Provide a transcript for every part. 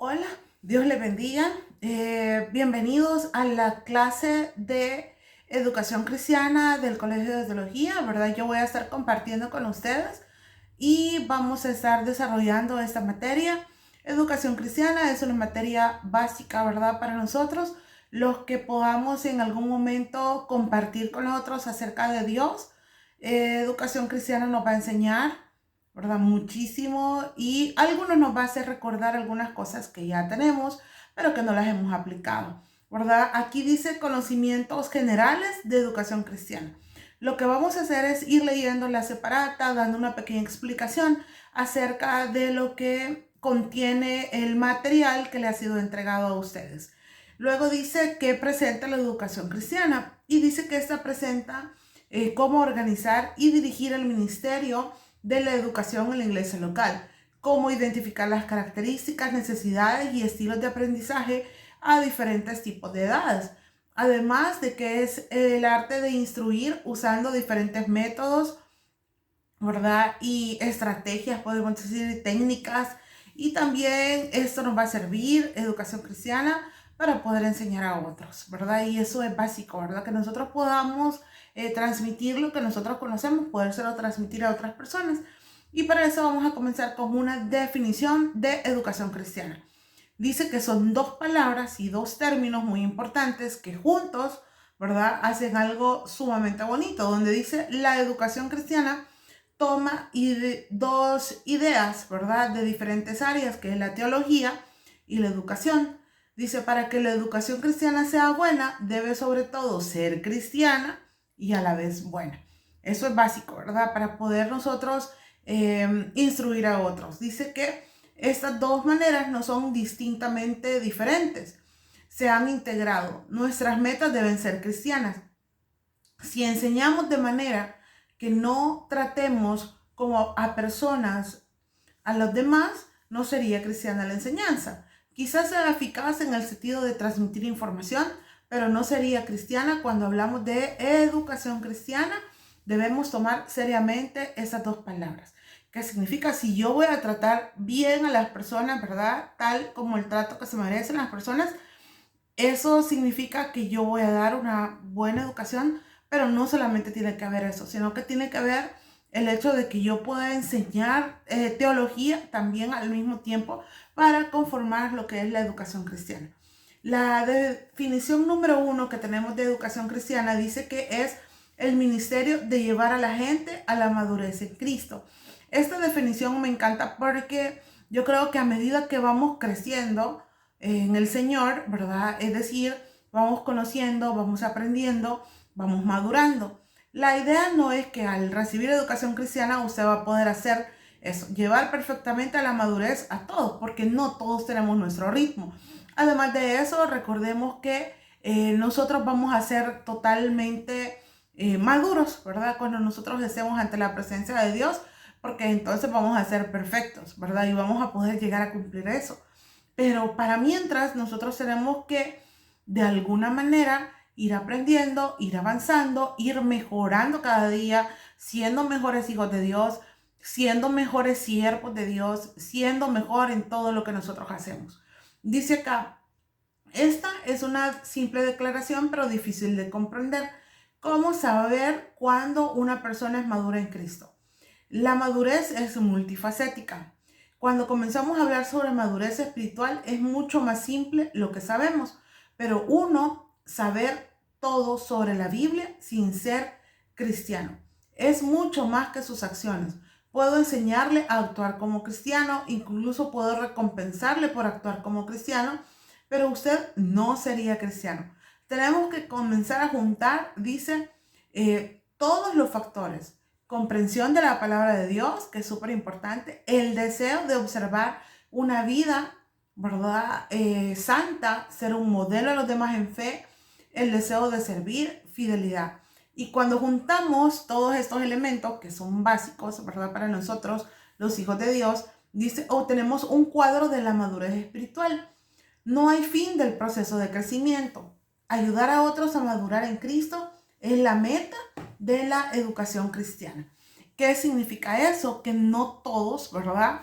Hola, Dios les bendiga. Bienvenidos a la clase de educación cristiana del Colegio de Teología, ¿verdad? Yo voy a estar compartiendo con ustedes y vamos a estar desarrollando esta materia. Educación cristiana es una materia básica, ¿verdad? Para nosotros, los que podamos en algún momento compartir con otros acerca de Dios. Educación cristiana nos va a enseñar, ¿verdad? Muchísimo, y algunos nos va a hacer recordar algunas cosas que ya tenemos, pero que no las hemos aplicado, ¿verdad? Aquí dice conocimientos generales de educación cristiana. Lo que vamos a hacer es ir leyendo la separata, dando una pequeña explicación acerca de lo que contiene el material que le ha sido entregado a ustedes. Luego dice que presenta la educación cristiana y dice que esta presenta cómo organizar y dirigir el ministerio de la educación en la iglesia local, cómo identificar las características, necesidades y estilos de aprendizaje a diferentes tipos de edades. Además de que es el arte de instruir usando diferentes métodos, ¿verdad? Y estrategias, podemos decir, técnicas. Y también esto nos va a servir, educación cristiana, para poder enseñar a otros, ¿verdad? Y eso es básico, ¿verdad? Que nosotros podamos transmitir lo que nosotros conocemos, podérselo transmitir a otras personas. Y para eso vamos a comenzar con una definición de educación cristiana. Dice que son dos palabras y dos términos muy importantes que juntos, ¿verdad?, hacen algo sumamente bonito, donde dice la educación cristiana toma dos ideas, ¿verdad?, de diferentes áreas, que es la teología y la educación. Dice, para que la educación cristiana sea buena, debe sobre todo ser cristiana y a la vez buena. Eso es básico, ¿verdad?, para poder nosotros instruir a otros. Dice que estas dos maneras no son distintamente diferentes, se han integrado. Nuestras metas deben ser cristianas. Si enseñamos de manera que no tratemos como a personas, a los demás, no sería cristiana la enseñanza. Quizás sea eficaz en el sentido de transmitir información, pero no sería cristiana. Cuando hablamos de educación cristiana, debemos tomar seriamente esas dos palabras. ¿Qué significa? Si yo voy a tratar bien a las personas, ¿verdad?, tal como el trato que se merecen las personas, eso significa que yo voy a dar una buena educación, pero no solamente tiene que haber eso, sino que tiene que haber el hecho de que yo pueda enseñar teología también al mismo tiempo para conformar lo que es la educación cristiana. La definición número 1 que tenemos de educación cristiana dice que es el ministerio de llevar a la gente a la madurez en Cristo. Esta definición me encanta porque yo creo que a medida que vamos creciendo en el Señor, ¿verdad? Es decir, vamos conociendo, vamos aprendiendo, vamos madurando. La idea no es que al recibir educación cristiana usted va a poder hacer eso, llevar perfectamente a la madurez a todos, porque no todos tenemos nuestro ritmo. Además de eso, recordemos que nosotros vamos a ser totalmente maduros, ¿verdad? Cuando nosotros estemos ante la presencia de Dios, porque entonces vamos a ser perfectos, ¿verdad? Y vamos a poder llegar a cumplir eso. Pero para mientras, nosotros tenemos que, de alguna manera, ir aprendiendo, ir avanzando, ir mejorando cada día, siendo mejores hijos de Dios, siendo mejores siervos de Dios, siendo mejor en todo lo que nosotros hacemos. Dice acá, esta es una simple declaración, pero difícil de comprender. ¿Cómo saber cuándo una persona es madura en Cristo? La madurez es multifacética. Cuando comenzamos a hablar sobre madurez espiritual es mucho más simple lo que sabemos, pero uno saber todo sobre la Biblia sin ser cristiano es mucho más que sus acciones. Puedo enseñarle a actuar como cristiano, incluso puedo recompensarle por actuar como cristiano, pero usted no sería cristiano. Tenemos que comenzar a juntar, dice, todos los factores. Comprensión de la palabra de Dios, que es súper importante. El deseo de observar una vida, ¿verdad?, santa, ser un modelo a los demás en fe. El deseo de servir, fidelidad. Y cuando juntamos todos estos elementos que son básicos, ¿verdad?, para nosotros, los hijos de Dios, dice, obtenemos un cuadro de la madurez espiritual. No hay fin del proceso de crecimiento. Ayudar a otros a madurar en Cristo es la meta de la educación cristiana. ¿Qué significa eso? Que no todos, ¿verdad?,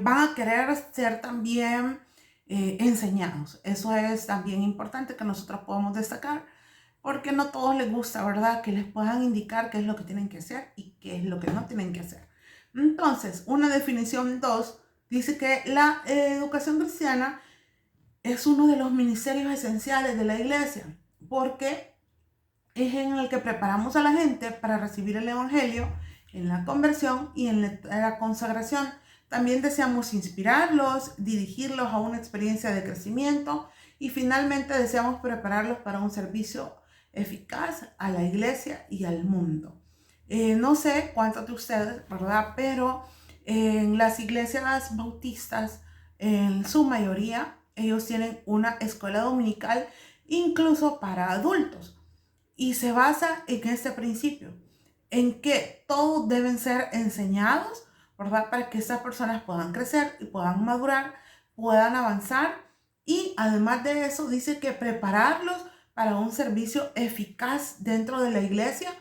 van a querer ser también enseñados. Eso es también importante que nosotros podamos destacar, porque no a todos les gusta, ¿verdad? Que les puedan indicar qué es lo que tienen que hacer y qué es lo que no tienen que hacer. Entonces, una definición 2 dice que la educación cristiana es uno de los ministerios esenciales de la iglesia, porque es en el que preparamos a la gente para recibir el evangelio en la conversión y en la consagración. También deseamos inspirarlos, dirigirlos a una experiencia de crecimiento y finalmente deseamos prepararlos para un servicio eficaz a la iglesia y al mundo. No sé cuántos de ustedes, ¿verdad? Pero en las iglesias bautistas, en su mayoría, ellos tienen una escuela dominical incluso para adultos. Y se basa en este principio, en que todos deben ser enseñados, ¿verdad? Para que estas personas puedan crecer y puedan madurar, puedan avanzar. Y además de eso, dice que prepararlos para un servicio eficaz dentro de la iglesia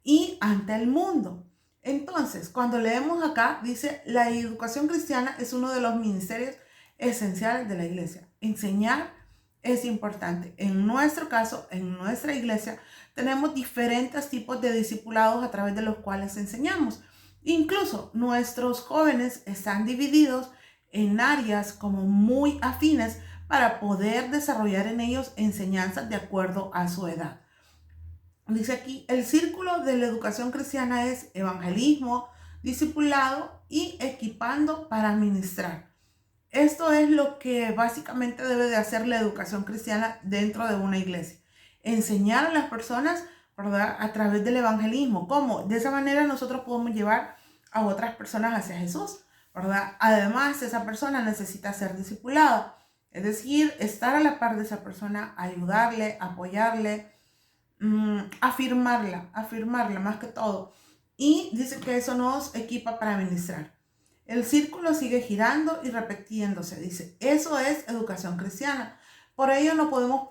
y ante el mundo. Entonces, cuando leemos acá, dice, la educación cristiana es uno de los ministerios esenciales de la iglesia. Enseñar es importante. En nuestro caso, en nuestra iglesia, tenemos diferentes tipos de discipulados a través de los cuales enseñamos. Incluso nuestros jóvenes están divididos en áreas como muy afines para poder desarrollar en ellos enseñanzas de acuerdo a su edad. Dice aquí, el círculo de la educación cristiana es evangelismo, discipulado y equipando para ministrar. Esto es lo que básicamente debe de hacer la educación cristiana dentro de una iglesia. Enseñar a las personas, ¿verdad? A través del evangelismo. ¿Cómo? De esa manera nosotros podemos llevar a otras personas hacia Jesús, ¿verdad? Además, esa persona necesita ser discipulada. Es decir, estar a la par de esa persona, ayudarle, apoyarle, afirmarla más que todo. Y dice que eso nos equipa para ministrar. El círculo sigue girando y repitiéndose. Dice, eso es educación cristiana. Por ello no podemos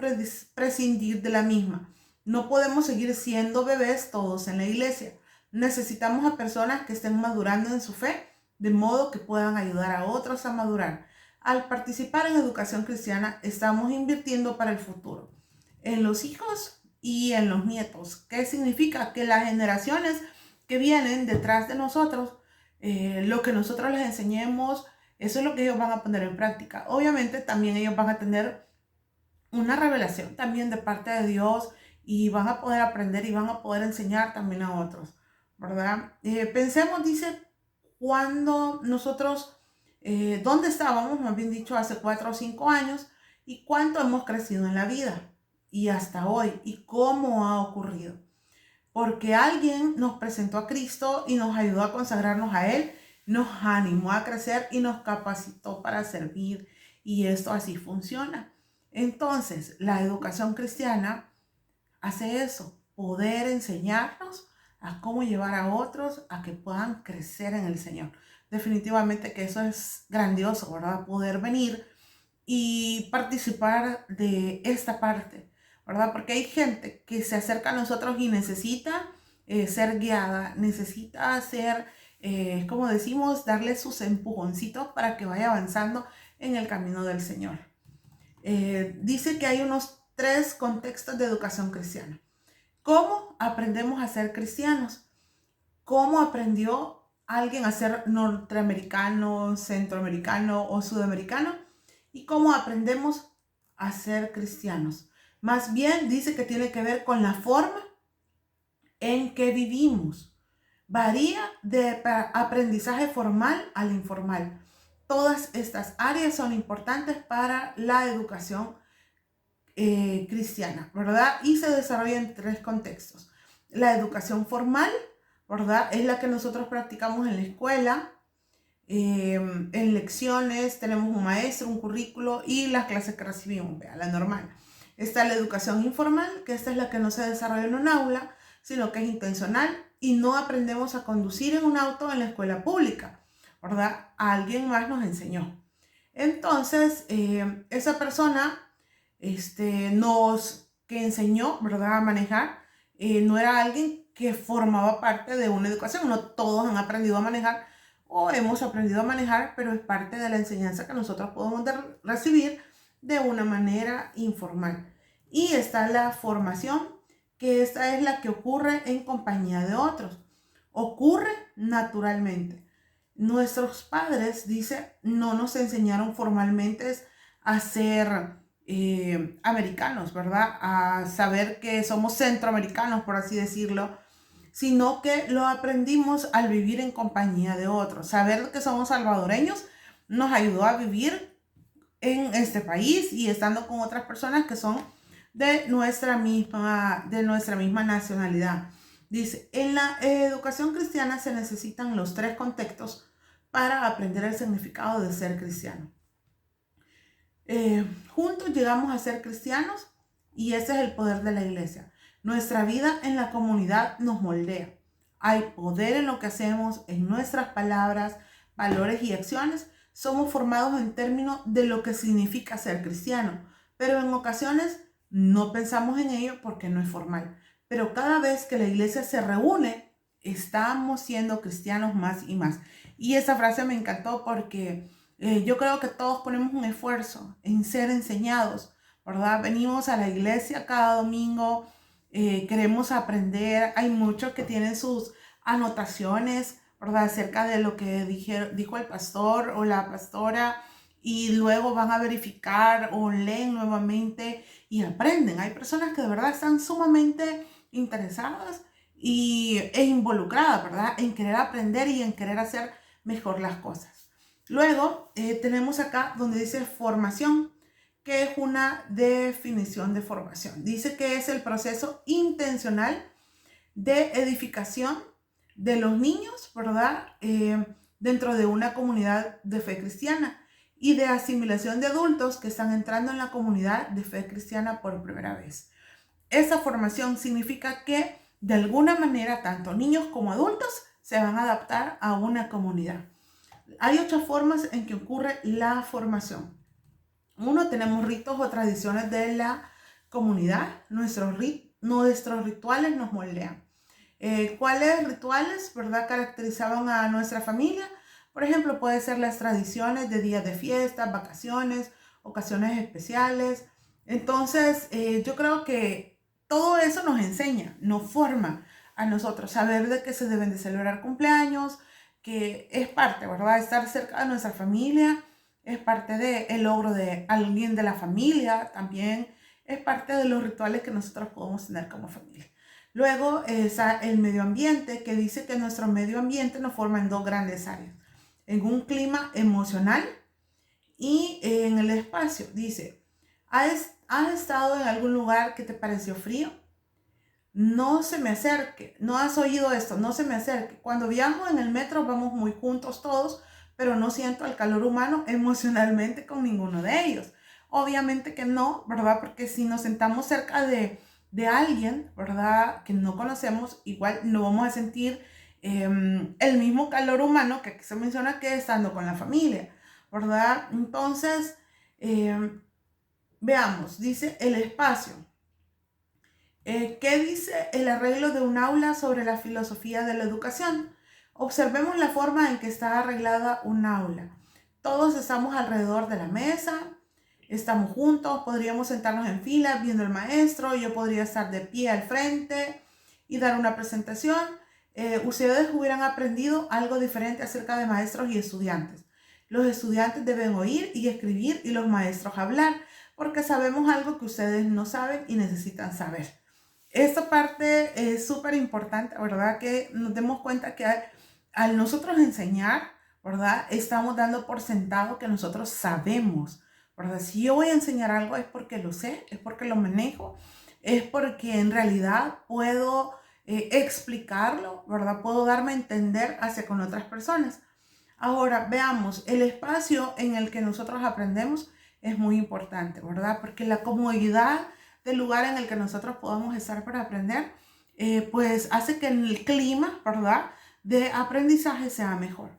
prescindir de la misma. No podemos seguir siendo bebés todos en la iglesia. Necesitamos a personas que estén madurando en su fe, de modo que puedan ayudar a otros a madurar. Al participar en educación cristiana, estamos invirtiendo para el futuro, en los hijos y en los nietos. ¿Qué significa? Que las generaciones que vienen detrás de nosotros, lo que nosotros les enseñemos, eso es lo que ellos van a poner en práctica. Obviamente también ellos van a tener una revelación también de parte de Dios y van a poder aprender y van a poder enseñar también a otros, ¿verdad? Pensemos, dice, cuando nosotros, ¿dónde estábamos? Más bien dicho, hace 4 o 5 años y cuánto hemos crecido en la vida y hasta hoy y cómo ha ocurrido. Porque alguien nos presentó a Cristo y nos ayudó a consagrarnos a Él, nos animó a crecer y nos capacitó para servir. Y esto así funciona. Entonces, la educación cristiana hace eso, poder enseñarnos a cómo llevar a otros a que puedan crecer en el Señor. Definitivamente que eso es grandioso, ¿verdad? Poder venir y participar de esta parte, ¿verdad? Porque hay gente que se acerca a nosotros y necesita ser guiada, necesita ser, como decimos, darle sus empujoncitos para que vaya avanzando en el camino del Señor. Dice que hay unos 3 contextos de educación cristiana. ¿Cómo aprendemos a ser cristianos? ¿Cómo aprendió alguien a ser norteamericano, centroamericano o sudamericano? ¿Y cómo aprendemos a ser cristianos? Más bien dice que tiene que ver con la forma en que vivimos. Varía de aprendizaje formal al informal. Todas estas áreas son importantes para la educación cristiana, ¿verdad? Y se desarrolla en 3 contextos. La educación formal, ¿verdad? Es la que nosotros practicamos en la escuela, en lecciones, tenemos un maestro, un currículo y las clases que recibimos, vea, la normal. Está la educación informal, que esta es la que no se desarrolla en un aula, sino que es intencional y no aprendemos a conducir en un auto en la escuela pública, ¿verdad? Alguien más nos enseñó. Entonces, esa persona que enseñó, ¿verdad?, a manejar, no era alguien que formaba parte de una educación. No todos han aprendido a manejar o hemos aprendido a manejar, pero es parte de la enseñanza que nosotros podemos recibir de una manera informal. Y está la formación, que esta es la que ocurre en compañía de otros. Ocurre naturalmente. Nuestros padres, dice, no nos enseñaron formalmente a ser americanos, ¿verdad? A saber que somos centroamericanos, por así decirlo, sino que lo aprendimos al vivir en compañía de otros. Saber que somos salvadoreños nos ayudó a vivir en este país y estando con otras personas que son de nuestra misma nacionalidad. Dice, en la educación cristiana se necesitan los tres contextos para aprender el significado de ser cristiano. Juntos llegamos a ser cristianos y ese es el poder de la iglesia. Nuestra vida en la comunidad nos moldea. Hay poder en lo que hacemos, en nuestras palabras, valores y acciones. Somos formados en términos de lo que significa ser cristiano, pero en ocasiones no pensamos en ello porque no es formal. Pero cada vez que la iglesia se reúne, estamos siendo cristianos más y más. Y esa frase me encantó porque yo creo que todos ponemos un esfuerzo en ser enseñados, ¿verdad? Venimos a la iglesia cada domingo, queremos aprender. Hay muchos que tienen sus anotaciones, ¿verdad? Acerca de lo que dijo el pastor o la pastora y luego van a verificar o leen nuevamente y aprenden. Hay personas que de verdad están sumamente interesadas e involucradas, ¿verdad? En querer aprender y en querer hacer mejor las cosas. Luego tenemos acá donde dice formación, que es una definición de formación. Dice que es el proceso intencional de edificación de los niños, ¿verdad? Dentro de una comunidad de fe cristiana y de asimilación de adultos que están entrando en la comunidad de fe cristiana por primera vez. Esa formación significa que de alguna manera tanto niños como adultos se van a adaptar a una comunidad. Hay 8 formas en que ocurre la formación. Uno, tenemos ritos o tradiciones de la comunidad. Nuestros rituales nos moldean. ¿Cuáles rituales, verdad, caracterizaban a nuestra familia? Por ejemplo, puede ser las tradiciones de días de fiesta, vacaciones, ocasiones especiales. Entonces, yo creo que todo eso nos enseña, nos forma a nosotros, saber de que se deben de celebrar cumpleaños, que es parte, ¿verdad? Estar cerca de nuestra familia, es parte del logro de alguien de la familia, también es parte de los rituales que nosotros podemos tener como familia. Luego está el medio ambiente, que dice que nuestro medio ambiente nos forma en 2 grandes áreas. En un clima emocional y en el espacio. Dice, ¿has estado en algún lugar que te pareció frío? No se me acerque. ¿No has oído esto? No se me acerque. Cuando viajo en el metro vamos muy juntos todos, pero no siento el calor humano emocionalmente con ninguno de ellos. Obviamente que no, ¿verdad? Porque si nos sentamos cerca de alguien, ¿verdad? Que no conocemos, igual no vamos a sentir el mismo calor humano que aquí se menciona que estando con la familia, ¿verdad? Entonces, veamos, dice el espacio. ¿Qué dice el arreglo de un aula sobre la filosofía de la educación? Observemos la forma en que está arreglada un aula. Todos estamos alrededor de la mesa, estamos juntos, podríamos sentarnos en fila viendo al maestro, yo podría estar de pie al frente y dar una presentación. Ustedes hubieran aprendido algo diferente acerca de maestros y estudiantes. Los estudiantes deben oír y escribir y los maestros hablar, porque sabemos algo que ustedes no saben y necesitan saber. Esta parte es súper importante, ¿verdad? Que nos demos cuenta que al nosotros enseñar, ¿verdad? Estamos dando por sentado que nosotros sabemos, ¿verdad? Si yo voy a enseñar algo es porque lo sé, es porque lo manejo, es porque en realidad puedo explicarlo, ¿verdad? Puedo darme a entender hacia con otras personas. Ahora, veamos, el espacio en el que nosotros aprendemos es muy importante, ¿verdad? Porque la comodidad del lugar en el que nosotros podamos estar para aprender, pues hace que el clima, ¿verdad?, de aprendizaje sea mejor.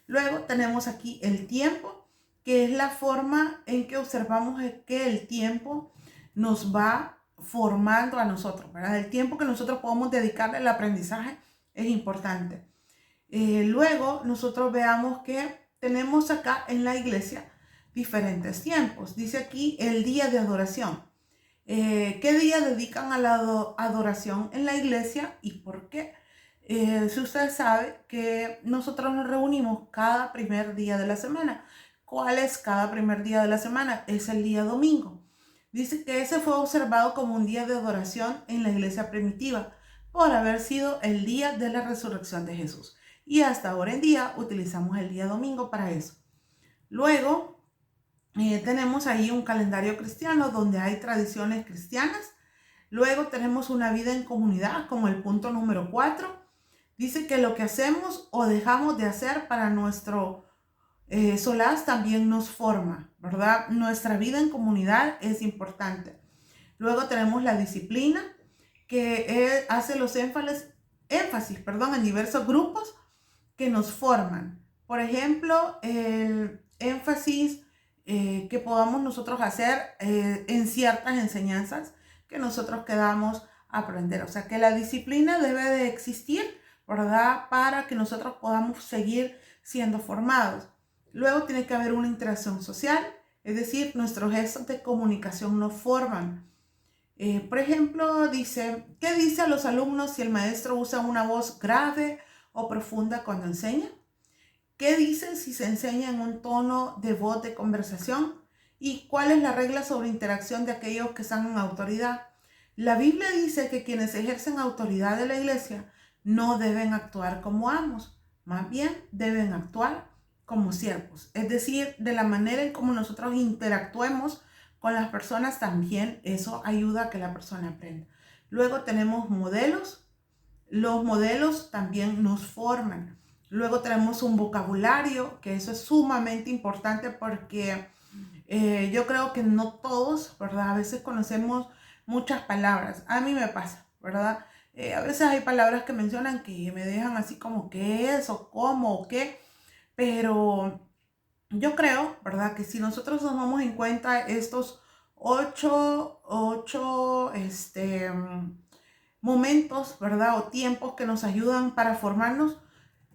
Luego tenemos aquí el tiempo, que es la forma en que observamos que el tiempo nos va formando a nosotros, ¿verdad? El tiempo que nosotros podemos dedicarle al aprendizaje es importante. Luego nosotros veamos que tenemos acá en la iglesia diferentes tiempos. Dice aquí el día de adoración. ¿Qué día dedican a la adoración en la iglesia y por qué? Si usted sabe que nosotros nos reunimos cada primer día de la semana. ¿Cuál es cada primer día de la semana? Es el día domingo. Dice que ese fue observado como un día de adoración en la iglesia primitiva por haber sido el día de la resurrección de Jesús. Y hasta ahora en día utilizamos el día domingo para eso. Luego tenemos ahí un calendario cristiano donde hay tradiciones cristianas. Luego tenemos una vida en comunidad como el punto número 4. Dice que lo que hacemos o dejamos de hacer para nuestro solaz también nos forma, ¿verdad? Nuestra vida en comunidad es importante. Luego tenemos la disciplina, que hace los énfasis en diversos grupos que nos forman. Por ejemplo, el énfasis que podamos nosotros hacer en ciertas enseñanzas que nosotros quedamos a aprender. O sea, que la disciplina debe de existir, ¿verdad? Para que nosotros podamos seguir siendo formados. Luego tiene que haber una interacción social, es decir, nuestros gestos de comunicación nos forman. Por ejemplo, dice, ¿qué dice a los alumnos si el maestro usa una voz grave o profunda cuando enseña? ¿Qué dice si se enseña en un tono de voz de conversación? ¿Y cuál es la regla sobre interacción de aquellos que están en autoridad? La Biblia dice que quienes ejercen autoridad de la iglesia no deben actuar como amos, más bien deben actuar como siervos. Es decir, de la manera en cómo nosotros interactuemos con las personas también eso ayuda a que la persona aprenda. Luego tenemos modelos. Los modelos también nos forman. Luego tenemos un vocabulario, que eso es sumamente importante porque yo creo que no todos, ¿verdad? A veces conocemos muchas palabras. A mí me pasa, ¿verdad? A veces hay palabras que mencionan que me dejan así como qué es o cómo o qué, pero yo creo, ¿verdad? Que si nosotros tomamos en cuenta estos ocho momentos, ¿verdad? O tiempos que nos ayudan para formarnos,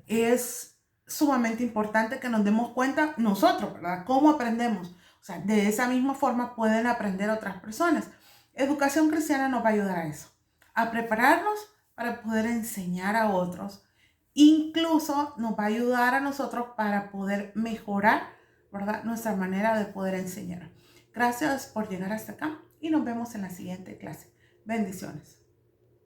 es sumamente importante que nos demos cuenta nosotros, ¿verdad? ¿Cómo aprendemos? O sea, de esa misma forma pueden aprender otras personas. Educación cristiana nos va a ayudar a eso, a prepararnos para poder enseñar a otros. Incluso nos va a ayudar a nosotros para poder mejorar, ¿verdad? Nuestra manera de poder enseñar. Gracias por llegar hasta acá y nos vemos en la siguiente clase. Bendiciones.